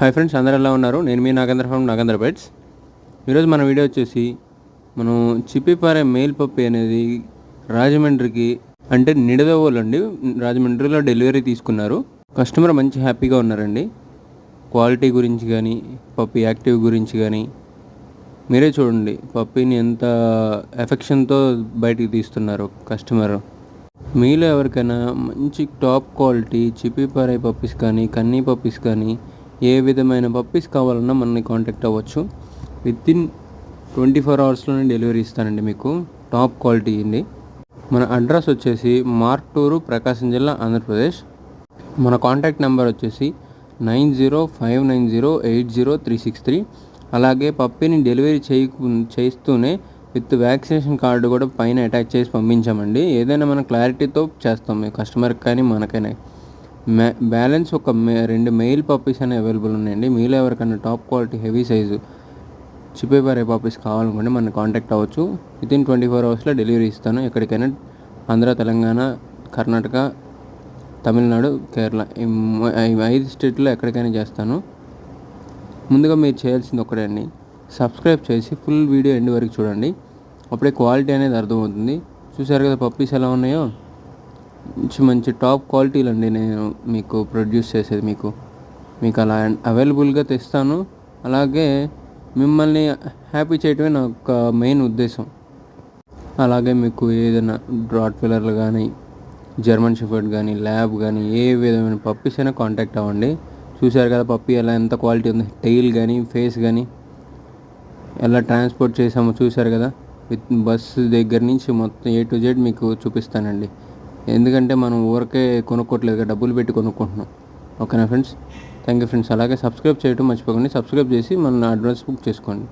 Hi friends, అందరూ ఎలా ఉన్నారు? నేను మీ నాగేంద్ర ఫ్రమ్ నాగేంద్ర పెట్స్. ఈరోజు మన వీడియో వచ్చేసి మనం చిప్పిపారే మేల్ పప్పి అనేది రాజమండ్రికి అంటే నిడదవోలు అండి, రాజమండ్రిలో డెలివరీ తీసుకున్నారు. కస్టమర్ మంచి హ్యాపీగా ఉన్నారండి. క్వాలిటీ గురించి కానీ పప్పి యాక్టివ్ గురించి కానీ మీరే చూడండి. పప్పిని ఎంత ఎఫెక్షన్తో బయటికి తీస్తున్నారు కస్టమర్. మీలో ఎవరికైనా మంచి టాప్ క్వాలిటీ చిప్పిపారే పప్పీస్ కానీ కన్నీ పప్పీస్ కానీ ఏ విధమైన పప్పీస్ కావాలన్నా మనని కాంటాక్ట్ అవ్వచ్చు. వితిన్ 24 అవర్స్లోనే డెలివరీ ఇస్తానండి మీకు. టాప్ క్వాలిటీ అండి. మన అడ్రస్ వచ్చేసి మార్టూరు, ప్రకాశం జిల్లా, ఆంధ్రప్రదేశ్. మన కాంటాక్ట్ నెంబర్ వచ్చేసి 9059080363. అలాగే పప్పీని డెలివరీ చేస్తూనే విత్ వ్యాక్సినేషన్ కార్డు కూడా పైన అటాచ్ చేసి పంపించామండి. ఏదైనా మన క్లారిటీతో చేస్తాం కస్టమర్కి కానీ మనకైనా. బ్యాలెన్స్ ఒక 2 మెయిల్ పప్పీస్ అనేవి అవైలబుల్ ఉన్నాయండి. మీలో ఎవరికైనా top quality heavy size Chippiparai puppies కావాలనుకుంటే మన కాంటాక్ట్ అవ్వచ్చు. వితిన్ 24 అవర్స్లో డెలివరీ ఇస్తాను. ఎక్కడికైనా ఆంధ్ర, తెలంగాణ, కర్ణాటక, తమిళనాడు, కేరళ ఈ 5 స్టేట్లో ఎక్కడికైనా చేస్తాను. ముందుగా మీరు చేయాల్సింది ఒకటే అండి, సబ్స్క్రైబ్ చేసి ఫుల్ వీడియో ఎండ్ వరకు చూడండి. అప్పుడే క్వాలిటీ అనేది అర్థమవుతుంది. చూసారు కదా పప్పీస్ ఎలా ఉన్నాయో, మంచి టాప్ క్వాలిటీలు అండి నేను మీకు ప్రొడ్యూస్ చేసేది. మీకు అలా అవైలబుల్గా తెస్తాను. అలాగే మిమ్మల్ని హ్యాపీ చేయటమే నా యొక్క మెయిన్ ఉద్దేశం. అలాగే మీకు ఏదైనా రాట్వీలర్లు కానీ, జర్మన్ షెఫర్డ్ కానీ, ల్యాబ్ కానీ ఏ విధమైన పప్పీస్ అయినా కాంటాక్ట్ అవ్వండి. చూసారు కదా పప్పీ ఎలా ఎంత క్వాలిటీ ఉంది. టెయిల్ కానీ ఫేస్ కానీ ఎలా ట్రాన్స్పోర్ట్ చేసామో చూసారు కదా. విత్ బస్సు దగ్గర నుంచి మొత్తం A to Z మీకు చూపిస్తానండి. ఎందుకంటే మనం ఊరికే కొనుక్కోవట్లేదు, డబ్బులు పెట్టి కొనుక్కుంటున్నాం. ఓకేనా ఫ్రెండ్స్? Thank you friends. అలాగే సబ్స్క్రైబ్ చేయడం మర్చిపోకండి. సబ్స్క్రైబ్ చేసి మన అడ్రస్ బుక్ చేసుకోండి.